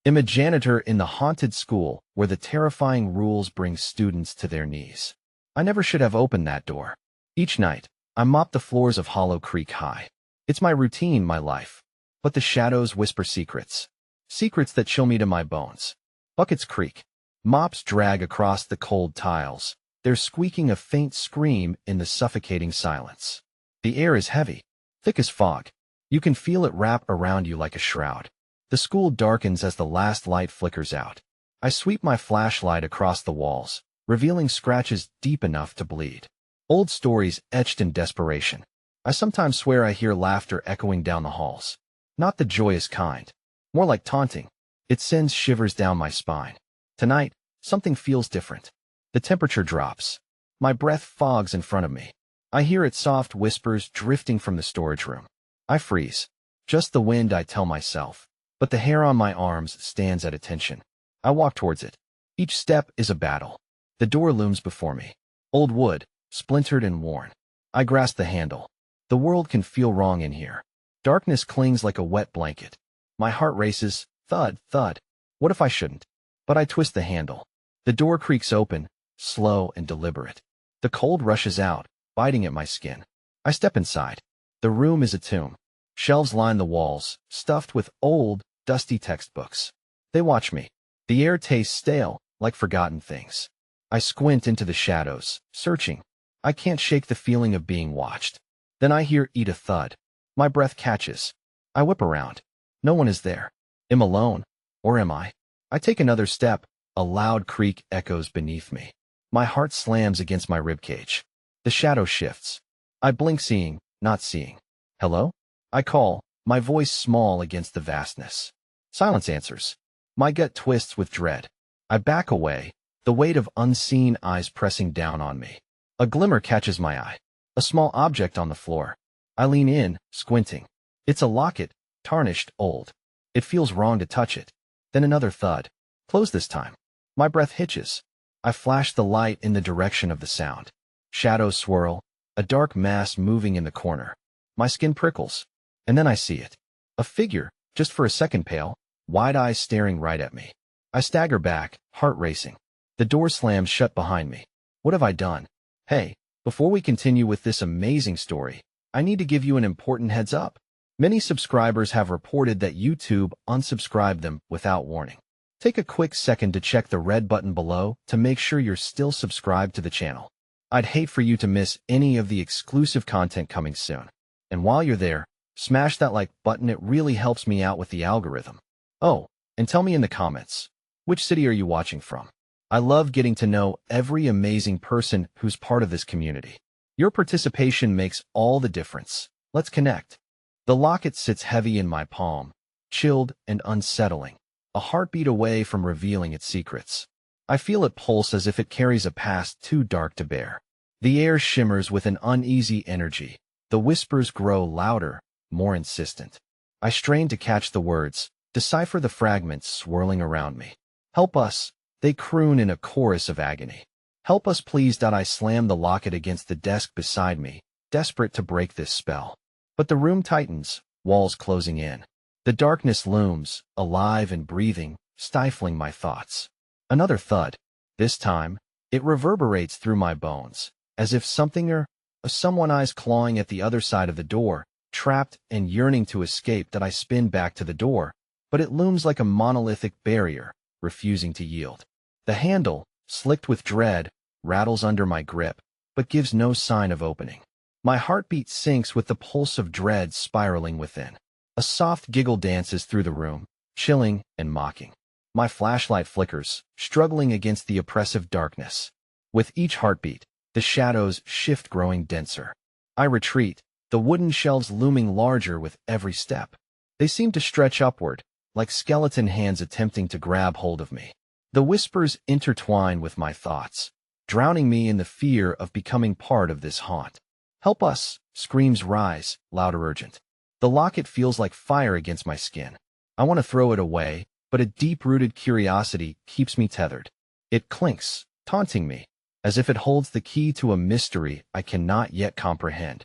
I'm a janitor in the haunted school where the terrifying rules bring students to their knees. I never should have opened that door. Each night, I mop the floors of Hollow Creek High. It's my routine, my life. But the shadows whisper secrets. Secrets that chill me to my bones. Buckets creak. Mops drag across the cold tiles. There's squeaking a faint scream in the suffocating silence. The air is heavy, thick as fog. You can feel it wrap around you like a shroud. The school darkens as the last light flickers out. I sweep my flashlight across the walls, revealing scratches deep enough to bleed. Old stories etched in desperation. I sometimes swear I hear laughter echoing down the halls. Not the joyous kind. More like taunting. It sends shivers down my spine. Tonight, something feels different. The temperature drops. My breath fogs in front of me. I hear its soft whispers drifting from the storage room. I freeze. Just the wind, I tell myself. But the hair on my arms stands at attention. I walk towards it. Each step is a battle. The door looms before me. Old wood, splintered and worn. I grasp the handle. The world can feel wrong in here. Darkness clings like a wet blanket. My heart races. Thud, thud. What if I shouldn't? But I twist the handle. The door creaks open, slow and deliberate. The cold rushes out, biting at my skin. I step inside. The room is a tomb. Shelves line the walls, stuffed with old, dusty textbooks. They watch me. The air tastes stale, like forgotten things. I squint into the shadows, searching. I can't shake the feeling of being watched. Then I hear a thud. My breath catches. I whip around. No one is there. Am I alone? Or am I? I take another step. A loud creak echoes beneath me. My heart slams against my ribcage. The shadow shifts. I blink, seeing, not seeing. Hello? I call, my voice small against the vastness. Silence answers. My gut twists with dread. I back away, the weight of unseen eyes pressing down on me. A glimmer catches my eye. A small object on the floor. I lean in, squinting. It's a locket, tarnished, old. It feels wrong to touch it. Then another thud. Close this time. My breath hitches. I flash the light in the direction of the sound. Shadows swirl, a dark mass moving in the corner. My skin prickles. And then I see it. A figure, just for a second pale, wide eyes staring right at me. I stagger back, heart racing. The door slams shut behind me. What have I done? Hey, before we continue with this amazing story, I need to give you an important heads up. Many subscribers have reported that YouTube unsubscribed them without warning. Take a quick second to check the red button below to make sure you're still subscribed to the channel. I'd hate for you to miss any of the exclusive content coming soon. And while you're there, smash that like button, it really helps me out with the algorithm. Oh, and tell me in the comments, which city are you watching from? I love getting to know every amazing person who's part of this community. Your participation makes all the difference. Let's connect. The locket sits heavy in my palm, chilled and unsettling, a heartbeat away from revealing its secrets. I feel it pulse as if it carries a past too dark to bear. The air shimmers with an uneasy energy. The whispers grow louder, more insistent. I strain to catch the words, decipher the fragments swirling around me. Help us, they croon in a chorus of agony. Help us, please. I slam the locket against the desk beside me, desperate to break this spell. But the room tightens, walls closing in. The darkness looms, alive and breathing, stifling my thoughts. Another thud. This time, it reverberates through my bones, as if something or someone eyes clawing at the other side of the door, trapped and yearning to escape. That I spin back to the door, but it looms like a monolithic barrier, refusing to yield. The handle, slicked with dread, rattles under my grip, but gives no sign of opening. My heartbeat sinks with the pulse of dread spiraling within. A soft giggle dances through the room, chilling and mocking. My flashlight flickers, struggling against the oppressive darkness. With each heartbeat, the shadows shift, growing denser. I retreat, the wooden shelves looming larger with every step. They seem to stretch upward, like skeleton hands attempting to grab hold of me. The whispers intertwine with my thoughts, drowning me in the fear of becoming part of this haunt. Help us! Screams rise, loud, urgent. The locket feels like fire against my skin. I want to throw it away, but a deep-rooted curiosity keeps me tethered. It clinks, taunting me, as if it holds the key to a mystery I cannot yet comprehend.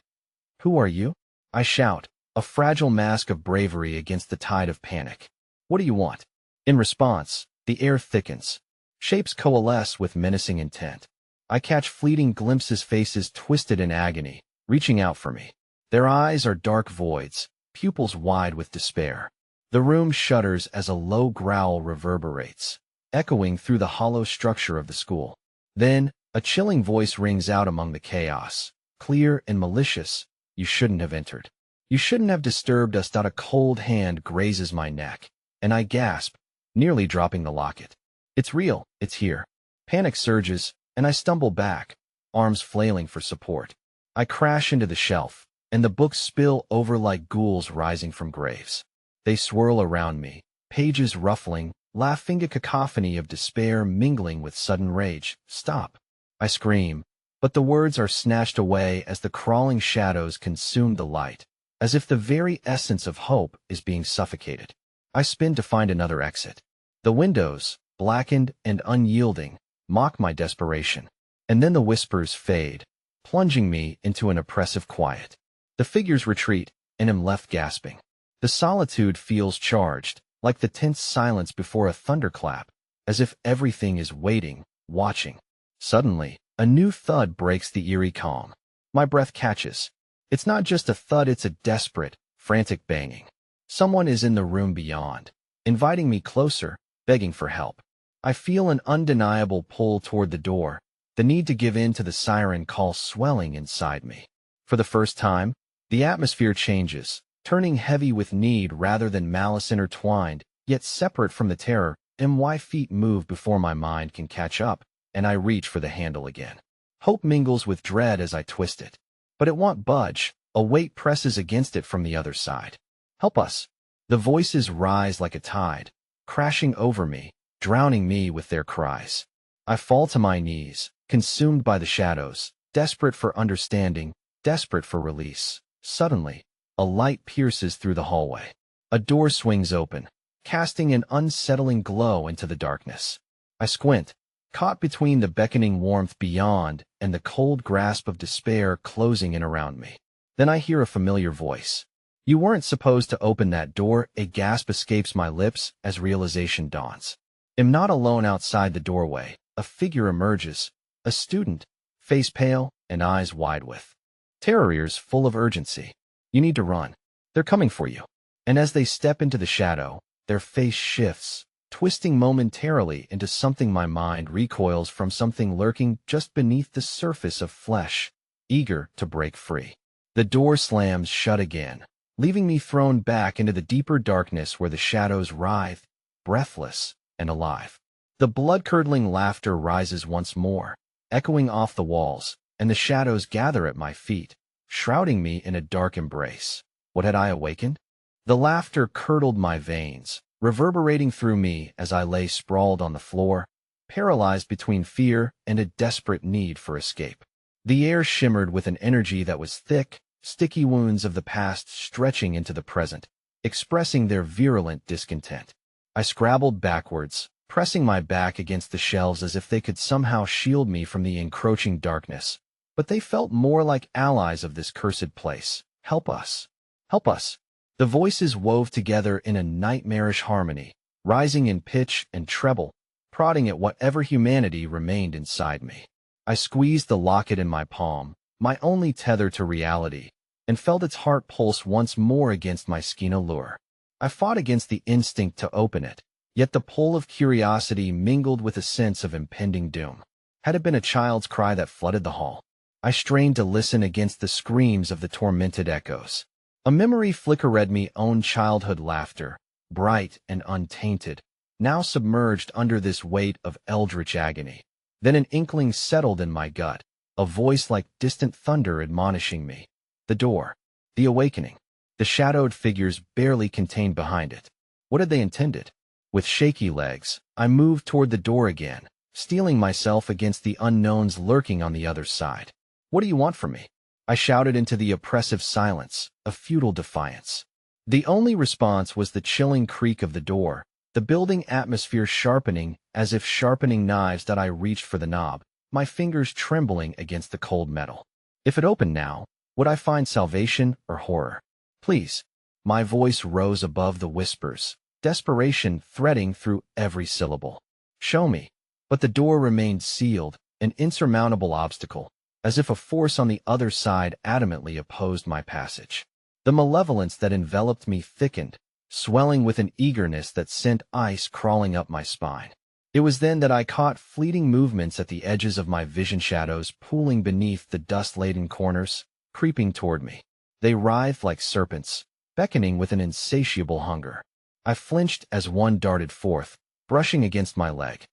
Who are you? I shout, a fragile mask of bravery against the tide of panic. What do you want? In response, the air thickens. Shapes coalesce with menacing intent. I catch fleeting glimpses, faces twisted in agony, reaching out for me. Their eyes are dark voids, pupils wide with despair. The room shudders as a low growl reverberates, echoing through the hollow structure of the school. Then, a chilling voice rings out among the chaos, clear and malicious. You shouldn't have entered. You shouldn't have disturbed us. A cold hand grazes my neck, and I gasp, nearly dropping the locket. It's real, it's here. Panic surges, and I stumble back, arms flailing for support. I crash into the shelf, and the books spill over like ghouls rising from graves. They swirl around me, pages ruffling, laughing, a cacophony of despair mingling with sudden rage. Stop! I scream, but the words are snatched away as the crawling shadows consume the light, as if the very essence of hope is being suffocated. I spin to find another exit. The windows, blackened and unyielding, mock my desperation. And then the whispers fade, plunging me into an oppressive quiet. The figures retreat, and am left gasping. The solitude feels charged, like the tense silence before a thunderclap, as if everything is waiting, watching. Suddenly, a new thud breaks the eerie calm. My breath catches. It's not just a thud, it's a desperate, frantic banging. Someone is in the room beyond, inviting me closer, begging for help. I feel an undeniable pull toward the door, the need to give in to the siren call swelling inside me. For the first time, the atmosphere changes, turning heavy with need rather than malice, intertwined, yet separate from the terror. My feet move before my mind can catch up, and I reach for the handle again. Hope mingles with dread as I twist it. But it won't budge. A weight presses against it from the other side. Help us! The voices rise like a tide, crashing over me, drowning me with their cries. I fall to my knees, consumed by the shadows, desperate for understanding, desperate for release. Suddenly, a light pierces through the hallway. A door swings open, casting an unsettling glow into the darkness. I squint, caught between the beckoning warmth beyond and the cold grasp of despair closing in around me. Then I hear a familiar voice. You weren't supposed to open that door. A gasp escapes my lips as realization dawns. Am not alone outside the doorway. A figure emerges, a student, face pale and eyes wide with terror, ears full of urgency. You need to run. They're coming for you. And as they step into the shadow, their face shifts, twisting momentarily into something my mind recoils from, something lurking just beneath the surface of flesh, eager to break free. The door slams shut again, leaving me thrown back into the deeper darkness where the shadows writhe, breathless and alive. The blood-curdling laughter rises once more, echoing off the walls, and the shadows gather at my feet, shrouding me in a dark embrace. What had I awakened? The laughter curdled my veins, reverberating through me as I lay sprawled on the floor, paralyzed between fear and a desperate need for escape. The air shimmered with an energy that was thick, sticky, wounds of the past stretching into the present, expressing their virulent discontent. I scrabbled backwards, pressing my back against the shelves as if they could somehow shield me from the encroaching darkness. But they felt more like allies of this cursed place. Help us! Help us! The voices wove together in a nightmarish harmony, rising in pitch and treble, prodding at whatever humanity remained inside me. I squeezed the locket in my palm, my only tether to reality, and felt its heart pulse once more against my skin. Allure. I fought against the instinct to open it, yet the pull of curiosity mingled with a sense of impending doom. Had it been a child's cry that flooded the hall? I strained to listen against the screams of the tormented echoes. A memory flickered me own childhood laughter, bright and untainted, now submerged under this weight of eldritch agony. Then an inkling settled in my gut, a voice like distant thunder admonishing me. The door. The awakening. The shadowed figures barely contained behind it. What had they intended? With shaky legs, I moved toward the door again, steeling myself against the unknowns lurking on the other side. What do you want from me? I shouted into the oppressive silence, a futile defiance. The only response was the chilling creak of the door, the building atmosphere sharpening as if sharpening knives. That I reached for the knob, my fingers trembling against the cold metal. If it opened now, would I find salvation or horror? Please. My voice rose above the whispers, desperation threading through every syllable. Show me. But the door remained sealed, an insurmountable obstacle, as if a force on the other side adamantly opposed my passage. The malevolence that enveloped me thickened, swelling with an eagerness that sent ice crawling up my spine. It was then that I caught fleeting movements at the edges of my vision, shadows pooling beneath the dust-laden corners, creeping toward me. They writhed like serpents, beckoning with an insatiable hunger. I flinched as one darted forth, brushing against my leg.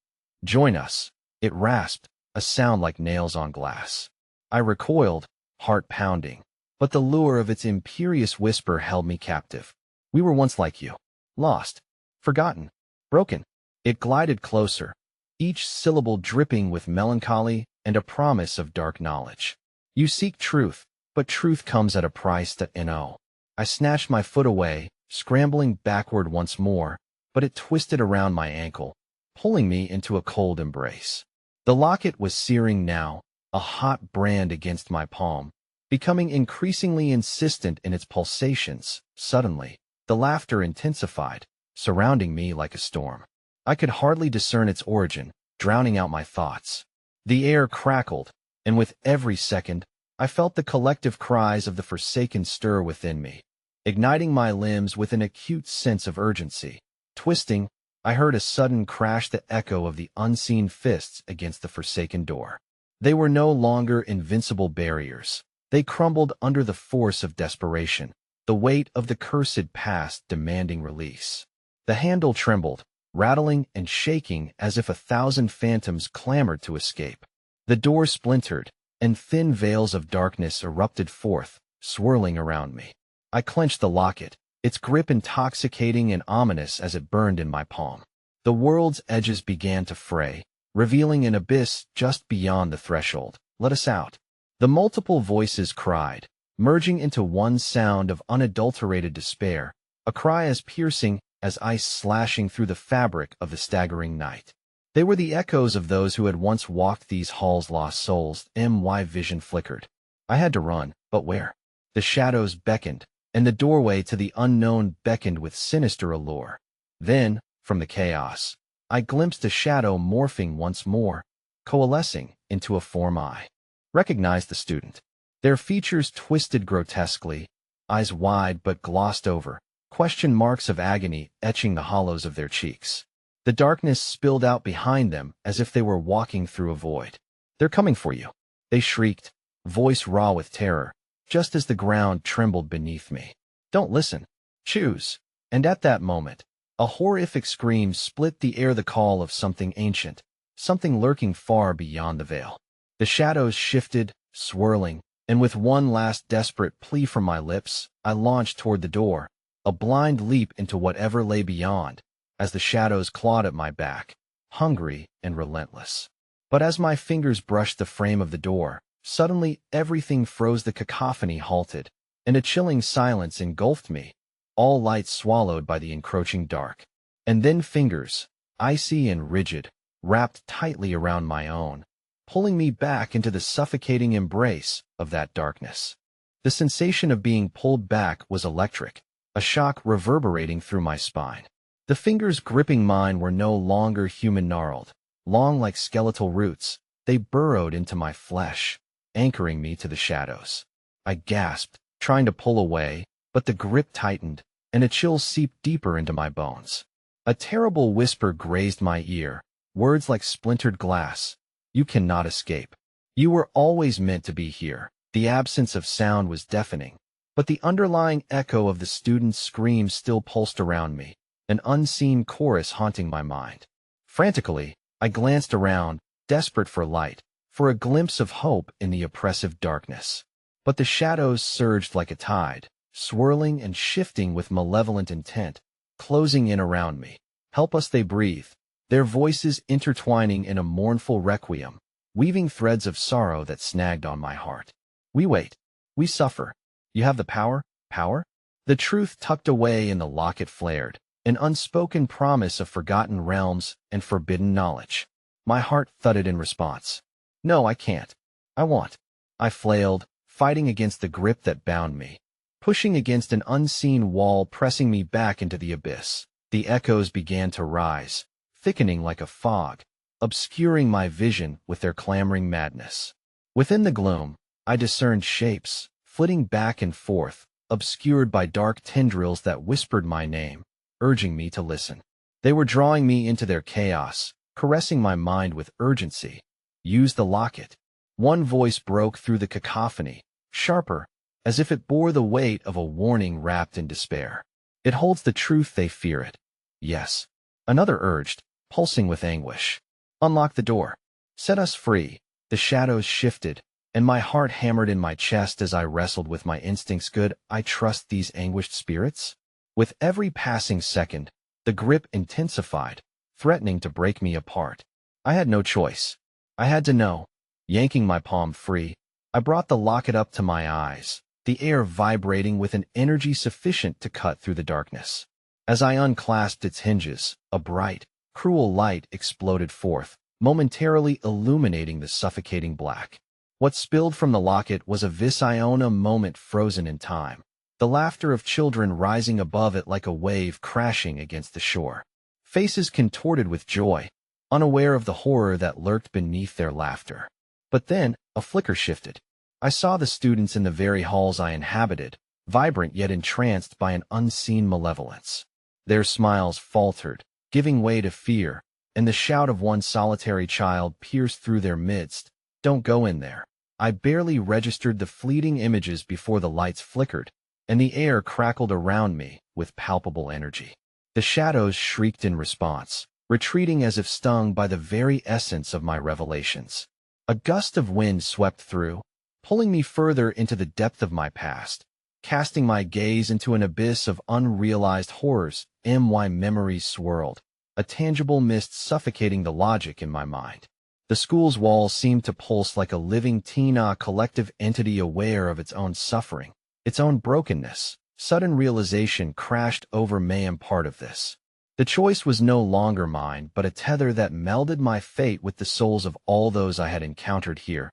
"Join us," it rasped, a sound like nails on glass. I recoiled, heart pounding, but the lure of its imperious whisper held me captive. "We were once like you, lost, forgotten, broken." It glided closer, each syllable dripping with melancholy and a promise of dark knowledge. "You seek truth, but truth comes at a price that no." I snatched my foot away, scrambling backward once more, but it twisted around my ankle, pulling me into a cold embrace. The locket was searing now, a hot brand against my palm, becoming increasingly insistent in its pulsations. Suddenly, the laughter intensified, surrounding me like a storm. I could hardly discern its origin, drowning out my thoughts. The air crackled, and with every second, I felt the collective cries of the forsaken stir within me, igniting my limbs with an acute sense of urgency. Twisting, I heard a sudden crash, the echo of the unseen fists against the forsaken door. They were no longer invincible barriers. They crumbled under the force of desperation, the weight of the cursed past demanding release. The handle trembled, rattling and shaking as if 1,000 phantoms clamored to escape. The door splintered, and thin veils of darkness erupted forth, swirling around me. I clenched the locket, its grip intoxicating and ominous as it burned in my palm. The world's edges began to fray, revealing an abyss just beyond the threshold. "Let us out," the multiple voices cried, merging into one sound of unadulterated despair, a cry as piercing as ice slashing through the fabric of the staggering night. They were the echoes of those who had once walked these halls, lost souls. My vision flickered. I had to run, but where? The shadows beckoned, and the doorway to the unknown beckoned with sinister allure. Then, from the chaos, I glimpsed a shadow morphing once more, coalescing into a form I recognized: the student. Their features twisted grotesquely, eyes wide but glossed over, question marks of agony etching the hollows of their cheeks. The darkness spilled out behind them as if they were walking through a void. "They're coming for you," they shrieked, voice raw with terror, just as the ground trembled beneath me. "Don't listen. Choose." And at that moment, a horrific scream split the air, the call of something ancient, something lurking far beyond the veil. The shadows shifted, swirling, and with one last desperate plea from my lips, I launched toward the door, a blind leap into whatever lay beyond, as the shadows clawed at my back, hungry and relentless. But as my fingers brushed the frame of the door, suddenly everything froze, the cacophony halted, and a chilling silence engulfed me, all light swallowed by the encroaching dark. And then fingers, icy and rigid, wrapped tightly around my own, pulling me back into the suffocating embrace of that darkness. The sensation of being pulled back was electric, a shock reverberating through my spine. The fingers gripping mine were no longer human, gnarled, long like skeletal roots. They burrowed into my flesh, anchoring me to the shadows. I gasped, trying to pull away, but the grip tightened, and a chill seeped deeper into my bones. A terrible whisper grazed my ear, words like splintered glass. "You cannot escape. You were always meant to be here." The absence of sound was deafening, but the underlying echo of the student's scream still pulsed around me, an unseen chorus haunting my mind. Frantically, I glanced around, desperate for light, for a glimpse of hope in the oppressive darkness. But the shadows surged like a tide, swirling and shifting with malevolent intent, closing in around me. "Help us," they breathed, their voices intertwining in a mournful requiem, weaving threads of sorrow that snagged on my heart. "We wait. We suffer. You have the power." Power? The truth tucked away in the locket flared, an unspoken promise of forgotten realms and forbidden knowledge. My heart thudded in response. "No, I can't. I won't." I flailed, fighting against the grip that bound me, pushing against an unseen wall pressing me back into the abyss. The echoes began to rise, thickening like a fog, obscuring my vision with their clamoring madness. Within the gloom, I discerned shapes, flitting back and forth, obscured by dark tendrils that whispered my name, urging me to listen. They were drawing me into their chaos, caressing my mind with urgency. Use the locket. One voice broke through the cacophony, sharper, as if it bore the weight of a warning wrapped in despair. It holds the truth, they fear it. Yes. Another urged, pulsing with anguish. Unlock the door. Set us free. The shadows shifted, and my heart hammered in my chest as I wrestled with my instincts. Could I trust these anguished spirits? With every passing second, the grip intensified, threatening to break me apart. I had no choice. I had to know. Yanking my palm free, I brought the locket up to my eyes, the air vibrating with an energy sufficient to cut through the darkness. As I unclasped its hinges, a bright, cruel light exploded forth, momentarily illuminating the suffocating black. What spilled from the locket was a Visiona moment frozen in time, the laughter of children rising above it like a wave crashing against the shore. Faces contorted with joy, unaware of the horror that lurked beneath their laughter. But then, a flicker shifted. I saw the students in the very halls I inhabited, vibrant yet entranced by an unseen malevolence. Their smiles faltered, giving way to fear, and the shout of one solitary child pierced through their midst. Don't go in there. I barely registered the fleeting images before the lights flickered, and the air crackled around me with palpable energy. The shadows shrieked in response, retreating as if stung by the very essence of my revelations. A gust of wind swept through, pulling me further into the depth of my past, casting my gaze into an abyss of unrealized horrors. My memories swirled, a tangible mist suffocating the logic in my mind. The school's walls seemed to pulse like a living a collective entity aware of its own suffering, its own brokenness. Sudden realization crashed over me. Am part of this. The choice was no longer mine, but a tether that melded my fate with the souls of all those I had encountered here.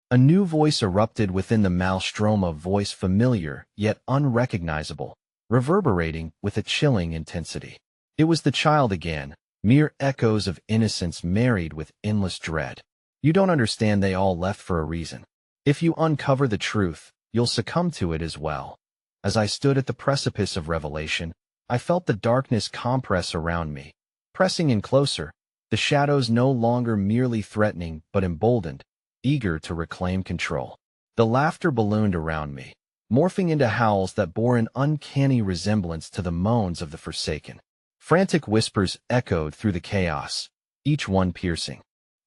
A new voice erupted within the maelstrom, a voice familiar yet unrecognizable, reverberating with a chilling intensity. It was the child again, mere echoes of innocence married with endless dread. You don't understand, they all left for a reason. If you uncover the truth, you'll succumb to it as well. As I stood at the precipice of revelation, I felt the darkness compress around me, pressing in closer, the shadows no longer merely threatening but emboldened, eager to reclaim control. The laughter ballooned around me, morphing into howls that bore an uncanny resemblance to the moans of the forsaken. Frantic whispers echoed through the chaos, each one piercing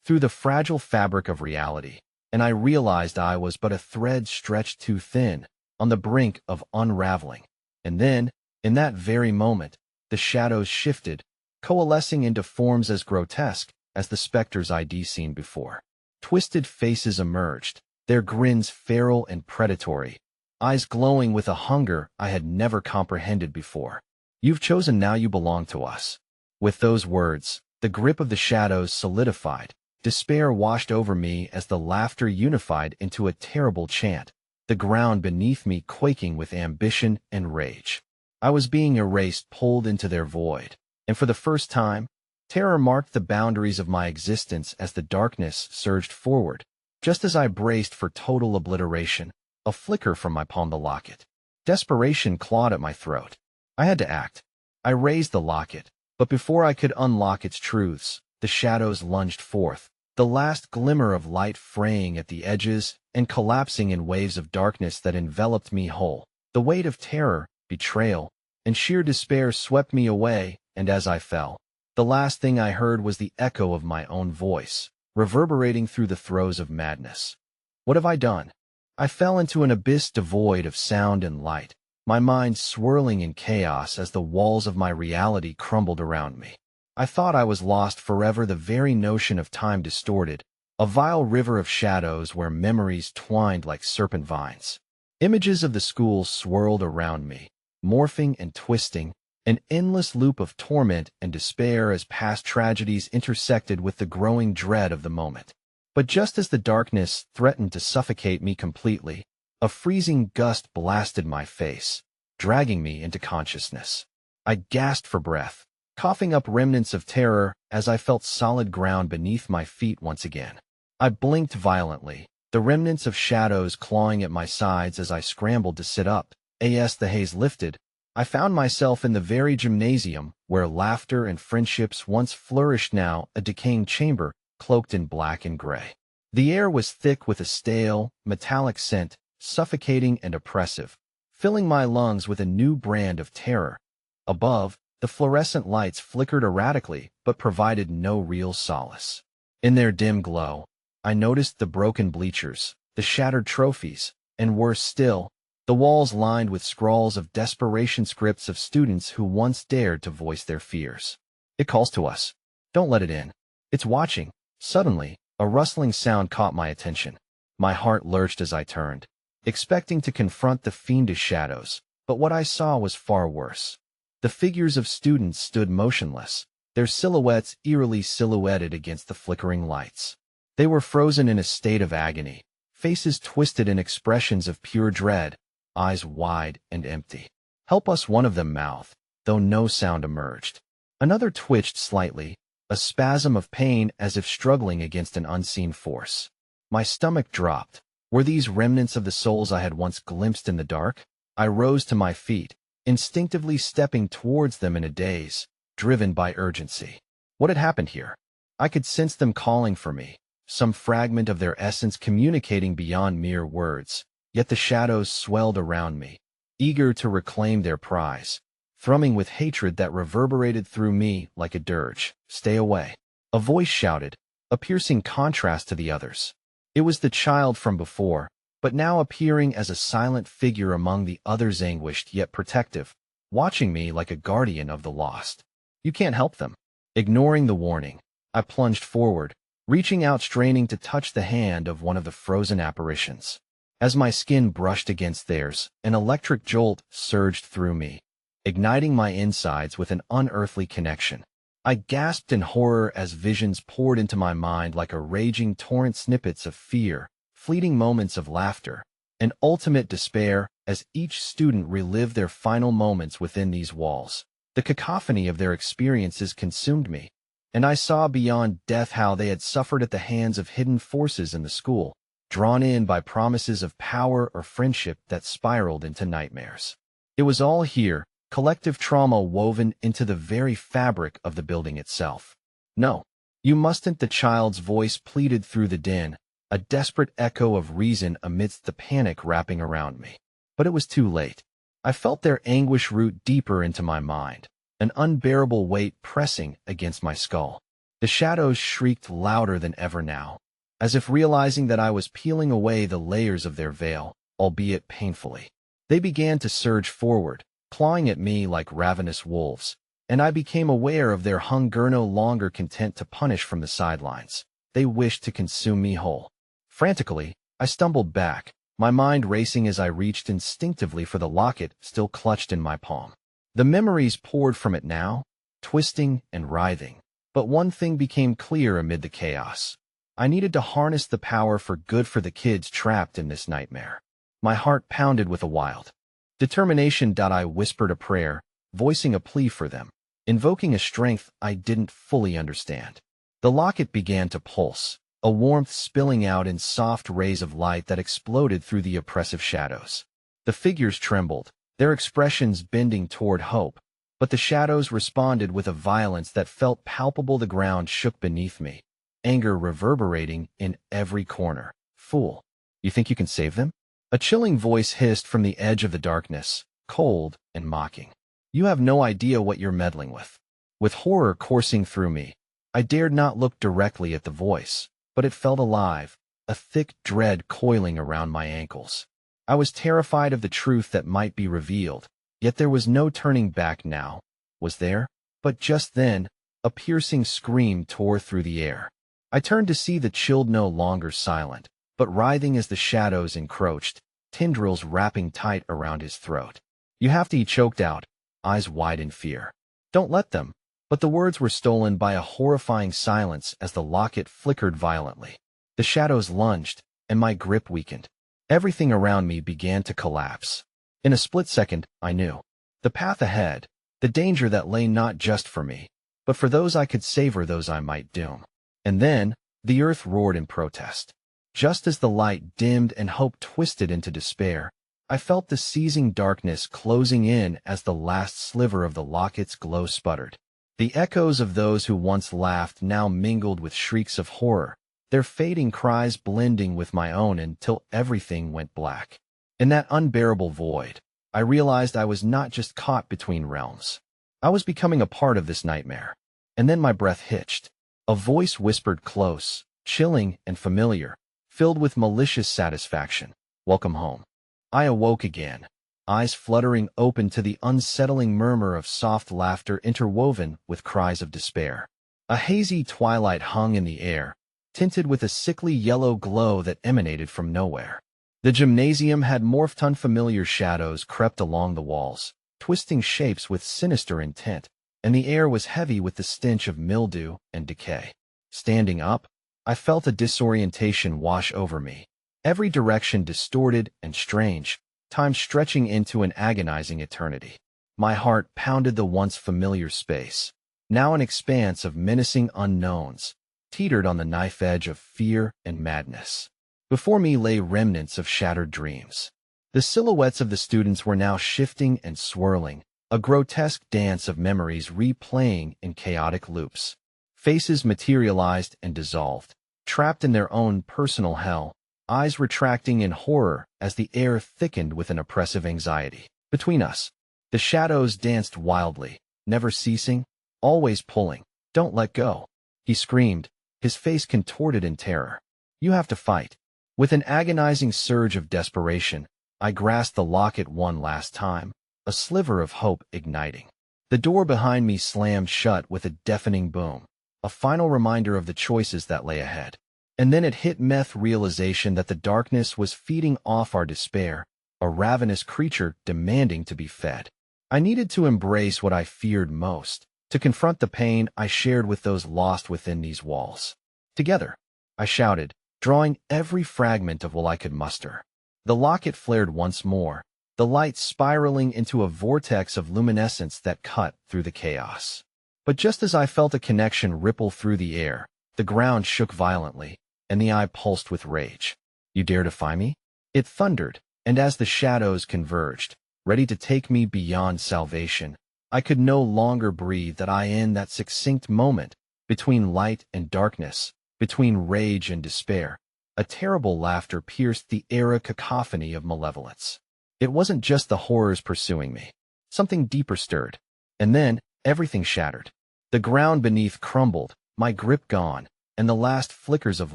through the fragile fabric of reality, and I realized I was but a thread stretched too thin, on the brink of unraveling. And then, in that very moment, the shadows shifted, coalescing into forms as grotesque as the specters I'd seen before. Twisted faces emerged, their grins feral and predatory, eyes glowing with a hunger I had never comprehended before. You've chosen, now you belong to us. With those words, the grip of the shadows solidified. Despair washed over me as the laughter unified into a terrible chant, the ground beneath me quaking with ambition and rage. I was being erased, pulled into their void, and for the first time, terror marked the boundaries of my existence as the darkness surged forward. Just as I braced for total obliteration, a flicker from my palm, the locket. Desperation clawed at my throat. I had to act. I raised the locket, but before I could unlock its truths, the shadows lunged forth, the last glimmer of light fraying at the edges and collapsing in waves of darkness that enveloped me whole. The weight of terror, betrayal, and sheer despair swept me away, and as I fell, the last thing I heard was the echo of my own voice, reverberating through the throes of madness. What have I done? I fell into an abyss devoid of sound and light, my mind swirling in chaos as the walls of my reality crumbled around me. I thought I was lost forever, the very notion of time distorted, a vile river of shadows where memories twined like serpent vines. Images of the school swirled around me, morphing and twisting, an endless loop of torment and despair as past tragedies intersected with the growing dread of the moment. But just as the darkness threatened to suffocate me completely, a freezing gust blasted my face, dragging me into consciousness. I gasped for breath, coughing up remnants of terror as I felt solid ground beneath my feet once again. I blinked violently, the remnants of shadows clawing at my sides as I scrambled to sit up. As the haze lifted, I found myself in the very gymnasium where laughter and friendships once flourished, now a decaying chamber cloaked in black and gray. The air was thick with a stale, metallic scent, suffocating and oppressive, filling my lungs with a new brand of terror. Above, the fluorescent lights flickered erratically but provided no real solace. In their dim glow, I noticed the broken bleachers, the shattered trophies, and worse still, the walls lined with scrawls of desperation, scripts of students who once dared to voice their fears. It calls to us. Don't let it in. It's watching. Suddenly, a rustling sound caught my attention. My heart lurched as I turned, expecting to confront the fiendish shadows, but what I saw was far worse. The figures of students stood motionless, their silhouettes eerily silhouetted against the flickering lights. They were frozen in a state of agony, faces twisted in expressions of pure dread, eyes wide and empty. "Help us," one of them mouthed, though no sound emerged. Another twitched slightly, a spasm of pain as if struggling against an unseen force. My stomach dropped. Were these remnants of the souls I had once glimpsed in the dark? I rose to my feet, instinctively stepping towards them in a daze, driven by urgency. What had happened here? I could sense them calling for me, some fragment of their essence communicating beyond mere words. Yet the shadows swelled around me, eager to reclaim their prize, thrumming with hatred that reverberated through me like a dirge. "Stay away," a voice shouted, a piercing contrast to the others. It was the child from before, but now appearing as a silent figure among the others, anguished yet protective, watching me like a guardian of the lost. "You can't help them." Ignoring the warning, I plunged forward, reaching out, straining to touch the hand of one of the frozen apparitions. As my skin brushed against theirs, an electric jolt surged through me, igniting my insides with an unearthly connection. I gasped in horror as visions poured into my mind like a raging torrent, snippets of fear, fleeting moments of laughter, and ultimate despair as each student relived their final moments within these walls. The cacophony of their experiences consumed me, and I saw beyond death how they had suffered at the hands of hidden forces in the school, drawn in by promises of power or friendship that spiraled into nightmares. It was all here, collective trauma woven into the very fabric of the building itself. "No, you mustn't," the child's voice pleaded through the din, a desperate echo of reason amidst the panic wrapping around me. But it was too late. I felt their anguish root deeper into my mind, an unbearable weight pressing against my skull. The shadows shrieked louder than ever now, as if realizing that I was peeling away the layers of their veil, albeit painfully. They began to surge forward, clawing at me like ravenous wolves, and I became aware of their hunger, no longer content to punish from the sidelines. They wished to consume me whole. Frantically, I stumbled back, my mind racing as I reached instinctively for the locket still clutched in my palm. The memories poured from it now, twisting and writhing. But one thing became clear amid the chaos. I needed to harness the power for good for the kids trapped in this nightmare. My heart pounded with a wild determination. I whispered a prayer, voicing a plea for them, invoking a strength I didn't fully understand. The locket began to pulse, a warmth spilling out in soft rays of light that exploded through the oppressive shadows. The figures trembled, their expressions bending toward hope, but the shadows responded with a violence that felt palpable. The ground shook beneath me, anger reverberating in every corner. "Fool, you think you can save them?" A chilling voice hissed from the edge of the darkness, cold and mocking. "You have no idea what you're meddling with." With horror coursing through me, I dared not look directly at the voice, but it felt alive, a thick dread coiling around my ankles. I was terrified of the truth that might be revealed, yet there was no turning back now, was there? But just then, a piercing scream tore through the air. I turned to see the child no longer silent, but writhing as the shadows encroached, tendrils wrapping tight around his throat. "You have to," he choked out, eyes wide in fear. "Don't let them." But the words were stolen by a horrifying silence as the locket flickered violently. The shadows lunged, and my grip weakened. Everything around me began to collapse. In a split second, I knew. The path ahead, the danger that lay not just for me, but for those I could save or those I might doom. And then, the earth roared in protest. Just as the light dimmed and hope twisted into despair, I felt the seizing darkness closing in as the last sliver of the locket's glow sputtered. The echoes of those who once laughed now mingled with shrieks of horror, their fading cries blending with my own until everything went black. In that unbearable void, I realized I was not just caught between realms. I was becoming a part of this nightmare. And then my breath hitched. A voice whispered close, chilling and familiar, filled with malicious satisfaction. "Welcome home." I awoke again, eyes fluttering open to the unsettling murmur of soft laughter interwoven with cries of despair. A hazy twilight hung in the air, tinted with a sickly yellow glow that emanated from nowhere. The gymnasium had morphed. Unfamiliar shadows crept along the walls, twisting shapes with sinister intent, and the air was heavy with the stench of mildew and decay. Standing up, I felt a disorientation wash over me. Every direction distorted and strange, time stretching into an agonizing eternity. My heart pounded the once familiar space, now an expanse of menacing unknowns, teetered on the knife edge of fear and madness. Before me lay remnants of shattered dreams. The silhouettes of the students were now shifting and swirling, a grotesque dance of memories replaying in chaotic loops. Faces materialized and dissolved, trapped in their own personal hell, eyes retracting in horror as the air thickened with an oppressive anxiety. Between us, the shadows danced wildly, never ceasing, always pulling. "Don't let go," he screamed, his face contorted in terror. "You have to fight." With an agonizing surge of desperation, I grasped the locket one last time, a sliver of hope igniting. The door behind me slammed shut with a deafening boom, a final reminder of the choices that lay ahead. And then it hit meth realization that the darkness was feeding off our despair, a ravenous creature demanding to be fed. I needed to embrace what I feared most, to confront the pain I shared with those lost within these walls. "Together," I shouted, drawing every fragment of what I could muster. The locket flared once more, the light spiraling into a vortex of luminescence that cut through the chaos. But just as I felt a connection ripple through the air, the ground shook violently, and the eye pulsed with rage. "You dare defy me?" It thundered, and as the shadows converged, ready to take me beyond salvation, I could no longer breathe. That succinct moment, between light and darkness, between rage and despair, a terrible laughter pierced the era cacophony of malevolence. It wasn't just the horrors pursuing me. Something deeper stirred. And then, everything shattered. The ground beneath crumbled, my grip gone, and the last flickers of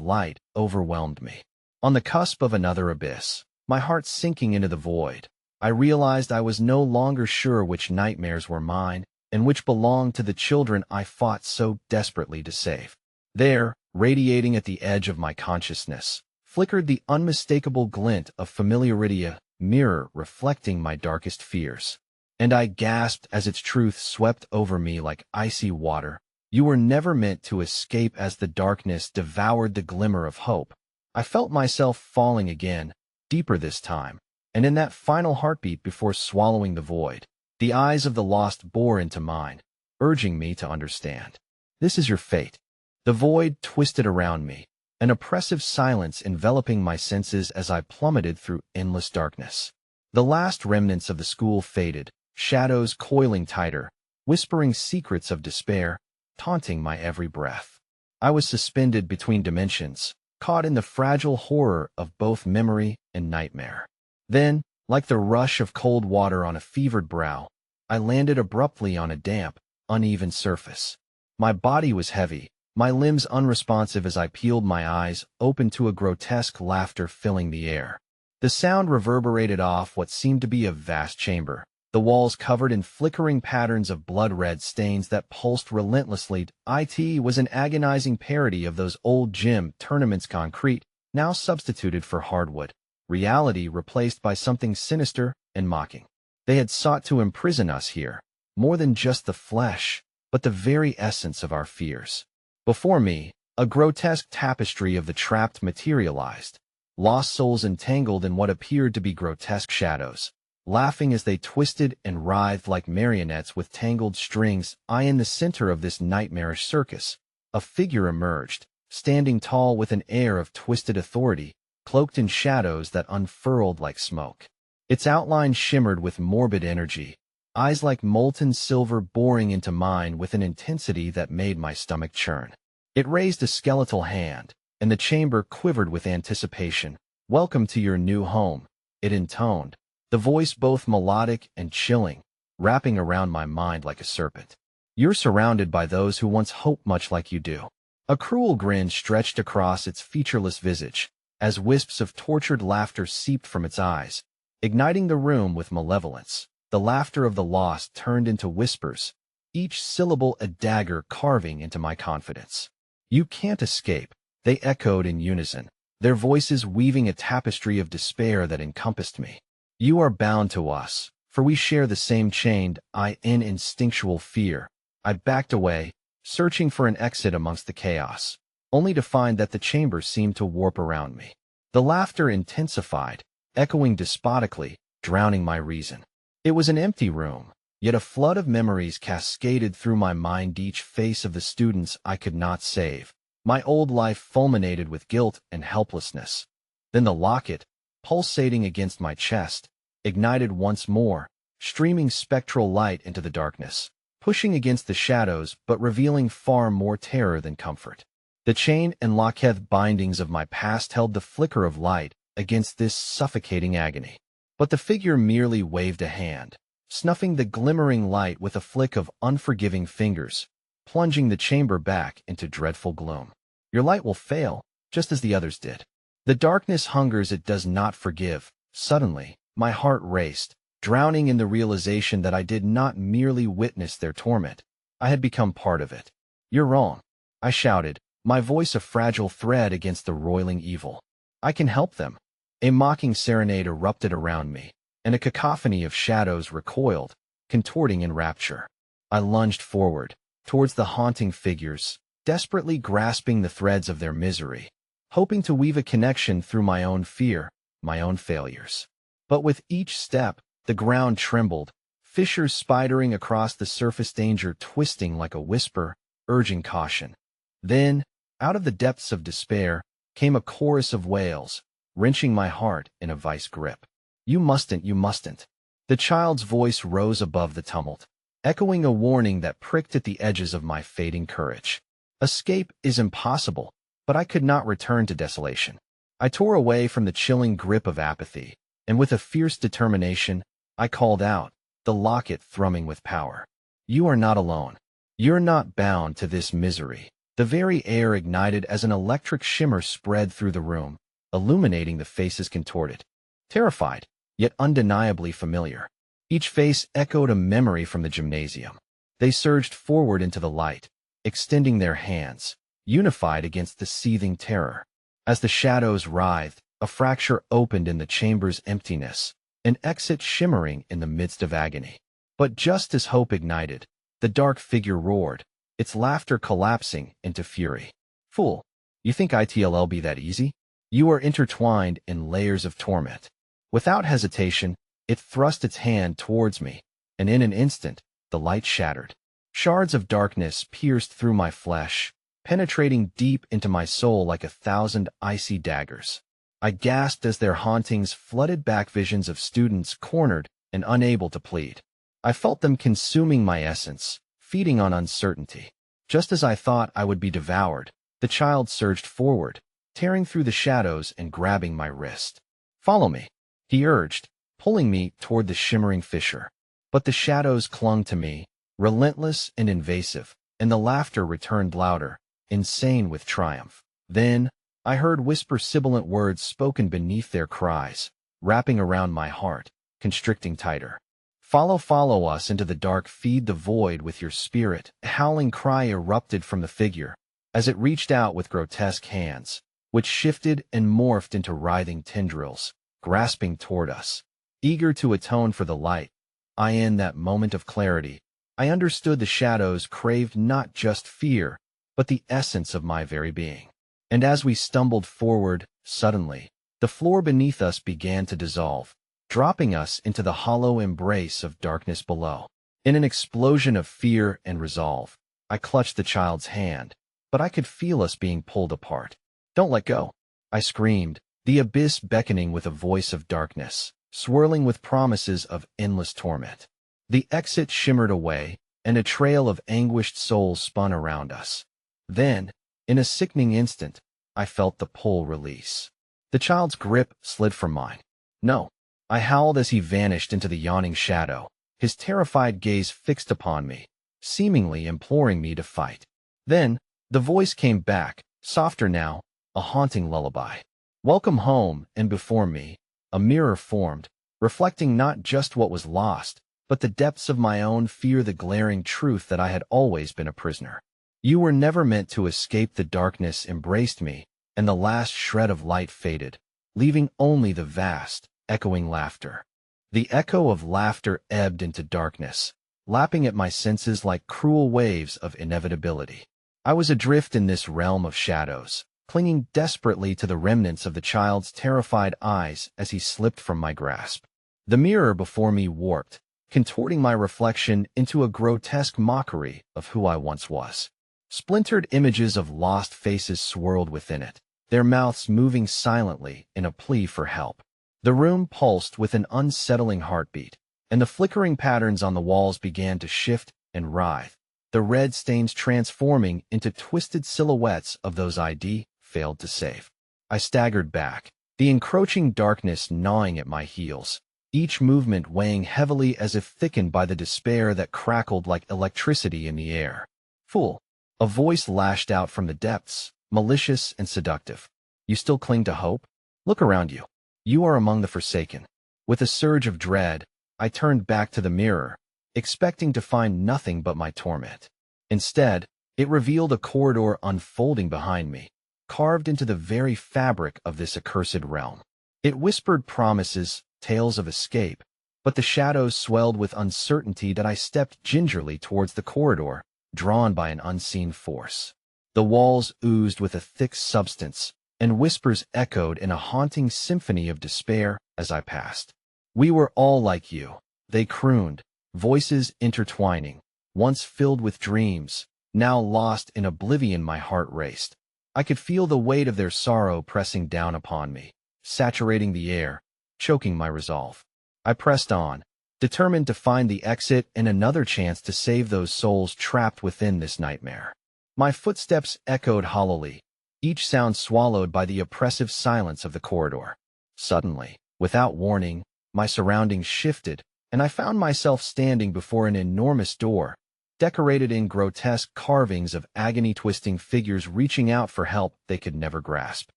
light overwhelmed me. On the cusp of another abyss, my heart sinking into the void, I realized I was no longer sure which nightmares were mine and which belonged to the children I fought so desperately to save. There, radiating at the edge of my consciousness, flickered the unmistakable glint of familiarity, a mirror reflecting my darkest fears. And I gasped as its truth swept over me like icy water. You were never meant to escape. As the darkness devoured the glimmer of hope, I felt myself falling again, deeper this time, and in that final heartbeat before swallowing the void, the eyes of the lost bore into mine, urging me to understand. "This is your fate." The void twisted around me, an oppressive silence enveloping my senses as I plummeted through endless darkness. The last remnants of the school faded, shadows coiling tighter, whispering secrets of despair, taunting my every breath. I was suspended between dimensions, caught in the fragile horror of both memory and nightmare. Then, like the rush of cold water on a fevered brow, I landed abruptly on a damp, uneven surface. My body was heavy, my limbs unresponsive as I peeled my eyes open to a grotesque laughter filling the air. The sound reverberated off what seemed to be a vast chamber, the walls covered in flickering patterns of blood-red stains that pulsed relentlessly. It was an agonizing parody of those old gym tournaments, concrete, now substituted for hardwood, reality replaced by something sinister and mocking. They had sought to imprison us here, more than just the flesh, but the very essence of our fears. Before me, a grotesque tapestry of the trapped materialized, lost souls entangled in what appeared to be grotesque shadows, laughing as they twisted and writhed like marionettes with tangled strings. In the center of this nightmarish circus, a figure emerged, standing tall with an air of twisted authority, cloaked in shadows that unfurled like smoke. Its outline shimmered with morbid energy, eyes like molten silver boring into mine with an intensity that made my stomach churn. It raised a skeletal hand, and the chamber quivered with anticipation. "Welcome to your new home," it intoned, the voice both melodic and chilling, wrapping around my mind like a serpent. "You're surrounded by those who once hoped much like you do." A cruel grin stretched across its featureless visage, as wisps of tortured laughter seeped from its eyes, igniting the room with malevolence. The laughter of the lost turned into whispers, each syllable a dagger carving into my confidence. "You can't escape," they echoed in unison, their voices weaving a tapestry of despair that encompassed me. "You are bound to us, for we share the same chain." In instinctual fear, I backed away, searching for an exit amongst the chaos, only to find that the chamber seemed to warp around me. The laughter intensified, echoing despotically, drowning my reason. It was an empty room, yet a flood of memories cascaded through my mind, each face of the students I could not save. My old life fulminated with guilt and helplessness. Then the locket, pulsating against my chest, ignited once more, streaming spectral light into the darkness, pushing against the shadows but revealing far more terror than comfort. The chain and locket bindings of my past held the flicker of light against this suffocating agony. But the figure merely waved a hand, snuffing the glimmering light with a flick of unforgiving fingers, plunging the chamber back into dreadful gloom. "Your light will fail, just as the others did. The darkness hungers, it does not forgive." Suddenly, my heart raced, drowning in the realization that I did not merely witness their torment, I had become part of it. "You're wrong," I shouted, my voice a fragile thread against the roiling evil. "I can help them." A mocking serenade erupted around me, and a cacophony of shadows recoiled, contorting in rapture. I lunged forward, towards the haunting figures, desperately grasping the threads of their misery, hoping to weave a connection through my own fear, my own failures. But with each step, the ground trembled, fissures spidering across the surface, danger twisting like a whisper, urging caution. Then, out of the depths of despair, came a chorus of wails, wrenching my heart in a vice grip. "You mustn't, you mustn't." The child's voice rose above the tumult, echoing a warning that pricked at the edges of my fading courage. Escape is impossible, but I could not return to desolation. I tore away from the chilling grip of apathy, and with a fierce determination, I called out, the locket thrumming with power. "You are not alone. You're not bound to this misery." The very air ignited as an electric shimmer spread through the room, illuminating the faces contorted, terrified, yet undeniably familiar. Each face echoed a memory from the gymnasium. They surged forward into the light, extending their hands, unified against the seething terror. As the shadows writhed, a fracture opened in the chamber's emptiness, an exit shimmering in the midst of agony. But just as hope ignited, the dark figure roared, its laughter collapsing into fury. "Fool, you think it'll be that easy? You are intertwined in layers of torment." Without hesitation, it thrust its hand towards me, and in an instant, the light shattered. Shards of darkness pierced through my flesh, penetrating deep into my soul like 1,000 icy daggers. I gasped as their hauntings flooded back visions of students cornered and unable to plead. I felt them consuming my essence, feeding on uncertainty. Just as I thought I would be devoured, the child surged forward, tearing through the shadows and grabbing my wrist. "Follow me," he urged, pulling me toward the shimmering fissure. But the shadows clung to me, relentless and invasive, and the laughter returned louder, insane with triumph. Then, I heard whisper sibilant words spoken beneath their cries, wrapping around my heart, constricting tighter. Follow us into the dark, feed the void with your spirit." A howling cry erupted from the figure, as it reached out with grotesque hands, which shifted and morphed into writhing tendrils, grasping toward us. Eager to atone for the light, in that moment of clarity, I understood the shadows craved not just fear, but the essence of my very being. And as we stumbled forward, suddenly, the floor beneath us began to dissolve, dropping us into the hollow embrace of darkness below. In an explosion of fear and resolve, I clutched the child's hand, but I could feel us being pulled apart. "Don't let go," I screamed, the abyss beckoning with a voice of darkness, swirling with promises of endless torment. The exit shimmered away, and a trail of anguished souls spun around us. Then, in a sickening instant, I felt the pull release. The child's grip slid from mine. "No," I howled as he vanished into the yawning shadow, his terrified gaze fixed upon me, seemingly imploring me to fight. Then, the voice came back, softer now, a haunting lullaby. Welcome home, and before me, a mirror formed, reflecting not just what was lost, but the depths of my own fear, the glaring truth that I had always been a prisoner. "You were never meant to escape." The darkness embraced me, and the last shred of light faded, leaving only the vast, echoing laughter. The echo of laughter ebbed into darkness, lapping at my senses like cruel waves of inevitability. I was adrift in this realm of shadows, clinging desperately to the remnants of the child's terrified eyes as he slipped from my grasp. The mirror before me warped, contorting my reflection into a grotesque mockery of who I once was. Splintered images of lost faces swirled within it, their mouths moving silently in a plea for help. The room pulsed with an unsettling heartbeat, and the flickering patterns on the walls began to shift and writhe, the red stains transforming into twisted silhouettes of those I'd failed to save. I staggered back, the encroaching darkness gnawing at my heels, each movement weighing heavily as if thickened by the despair that crackled like electricity in the air. "Fool!" A voice lashed out from the depths, malicious and seductive. "You still cling to hope? Look around you. You are among the forsaken." With a surge of dread, I turned back to the mirror, expecting to find nothing but my torment. Instead, it revealed a corridor unfolding behind me, carved into the very fabric of this accursed realm. It whispered promises, tales of escape, but the shadows swelled with uncertainty that I stepped gingerly towards the corridor, drawn by an unseen force. The walls oozed with a thick substance, and whispers echoed in a haunting symphony of despair as I passed. "We were all like you," they crooned, voices intertwining, once filled with dreams, now lost in oblivion. My heart raced. I could feel the weight of their sorrow pressing down upon me, saturating the air, choking my resolve. I pressed on, determined to find the exit and another chance to save those souls trapped within this nightmare. My footsteps echoed hollowly, each sound swallowed by the oppressive silence of the corridor. Suddenly, without warning, my surroundings shifted, and I found myself standing before an enormous door, decorated in grotesque carvings of agony-twisting figures reaching out for help they could never grasp.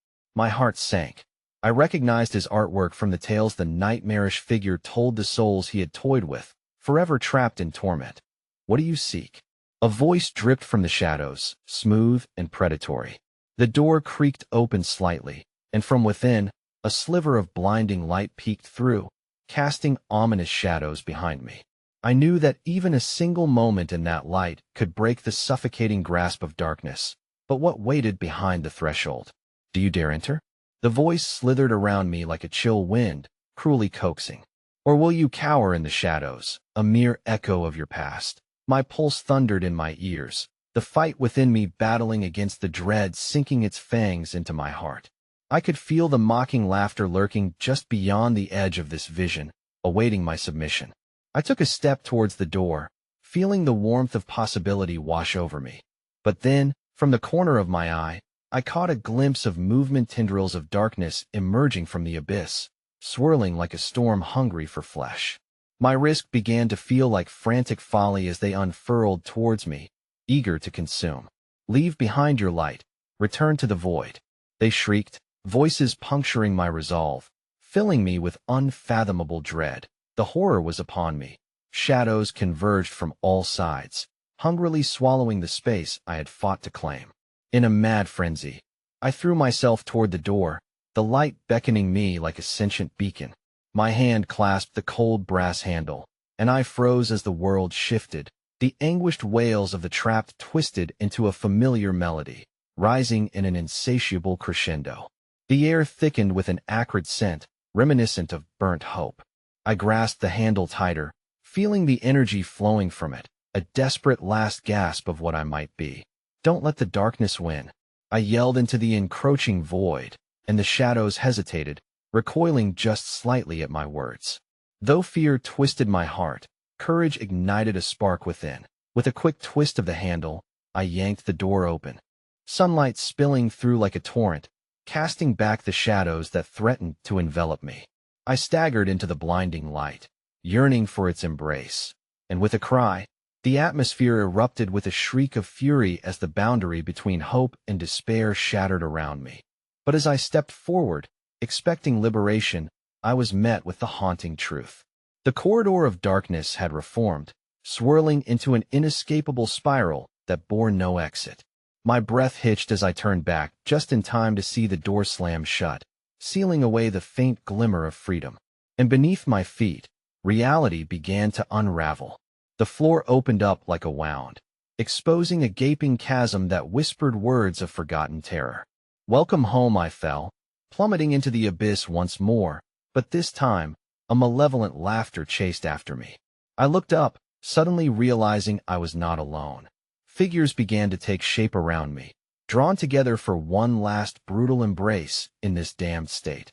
My heart sank. I recognized his artwork from the tales the nightmarish figure told the souls he had toyed with, forever trapped in torment. "What do you seek?" A voice dripped from the shadows, smooth and predatory. The door creaked open slightly, and from within, a sliver of blinding light peeked through, casting ominous shadows behind me. I knew that even a single moment in that light could break the suffocating grasp of darkness, but what waited behind the threshold? "Do you dare enter?" The voice slithered around me like a chill wind, cruelly coaxing. "Or will you cower in the shadows, a mere echo of your past?" My pulse thundered in my ears, the fight within me battling against the dread sinking its fangs into my heart. I could feel the mocking laughter lurking just beyond the edge of this vision, awaiting my submission. I took a step towards the door, feeling the warmth of possibility wash over me. But then, from the corner of my eye, I caught a glimpse of movement, tendrils of darkness emerging from the abyss, swirling like a storm hungry for flesh. My wrist began to feel like frantic folly as they unfurled towards me, eager to consume. "Leave behind your light. Return to the void," they shrieked, voices puncturing my resolve, filling me with unfathomable dread. The horror was upon me. Shadows converged from all sides, hungrily swallowing the space I had fought to claim. In a mad frenzy, I threw myself toward the door, the light beckoning me like a sentient beacon. My hand clasped the cold brass handle, and I froze as the world shifted. The anguished wails of the trapped twisted into a familiar melody, rising in an insatiable crescendo. The air thickened with an acrid scent, reminiscent of burnt hope. I grasped the handle tighter, feeling the energy flowing from it, a desperate last gasp of what I might be. Don't let the darkness win. I yelled into the encroaching void, and the shadows hesitated, recoiling just slightly at my words. Though fear twisted my heart, courage ignited a spark within. With a quick twist of the handle, I yanked the door open. Sunlight spilling through like a torrent, casting back the shadows that threatened to envelop me. I staggered into the blinding light, yearning for its embrace. And with a cry, the atmosphere erupted with a shriek of fury as the boundary between hope and despair shattered around me. But as I stepped forward, expecting liberation, I was met with the haunting truth. The corridor of darkness had reformed, swirling into an inescapable spiral that bore no exit. My breath hitched as I turned back, just in time to see the door slam shut, sealing away the faint glimmer of freedom. And beneath my feet, reality began to unravel. The floor opened up like a wound, exposing a gaping chasm that whispered words of forgotten terror. Welcome home, I fell, plummeting into the abyss once more, but this time, a malevolent laughter chased after me. I looked up, suddenly realizing I was not alone. Figures began to take shape around me, drawn together for one last brutal embrace in this damned state.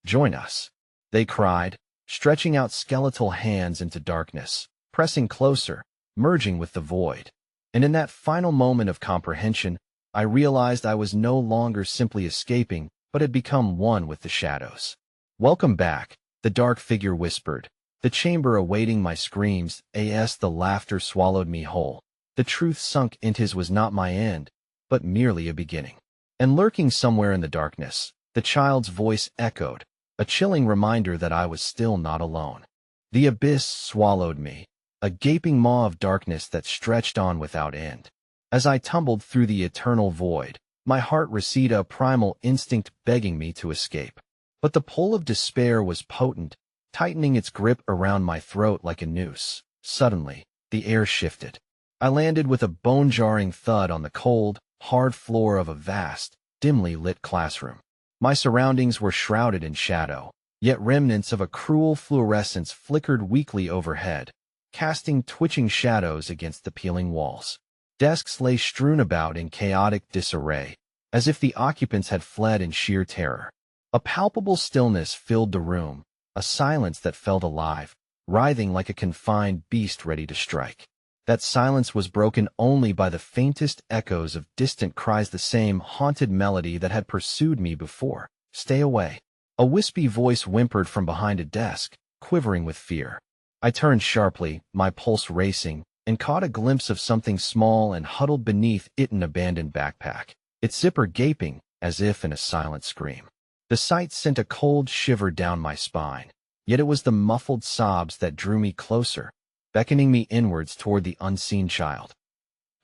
Join us, they cried, stretching out skeletal hands into darkness, pressing closer, merging with the void. And in that final moment of comprehension, I realized I was no longer simply escaping, but had become one with the shadows. Welcome back, the dark figure whispered, the chamber awaiting my screams. As the laughter swallowed me whole, the truth sunk into his was not my end, but merely a beginning. And lurking somewhere in the darkness, the child's voice echoed, a chilling reminder that I was still not alone. The abyss swallowed me, a gaping maw of darkness that stretched on without end. As I tumbled through the eternal void, my heart received a primal instinct begging me to escape. But the pull of despair was potent, tightening its grip around my throat like a noose. Suddenly, the air shifted. I landed with a bone-jarring thud on the cold, hard floor of a vast, dimly lit classroom. My surroundings were shrouded in shadow, yet remnants of a cruel fluorescence flickered weakly overhead, casting twitching shadows against the peeling walls. Desks lay strewn about in chaotic disarray, as if the occupants had fled in sheer terror. A palpable stillness filled the room, a silence that felt alive, writhing like a confined beast ready to strike. That silence was broken only by the faintest echoes of distant cries, the same haunted melody that had pursued me before. Stay away. A wispy voice whimpered from behind a desk, quivering with fear. I turned sharply, my pulse racing, and caught a glimpse of something small and huddled beneath it, an abandoned backpack, its zipper gaping, as if in a silent scream. The sight sent a cold shiver down my spine, yet it was the muffled sobs that drew me closer, beckoning me inwards toward the unseen child.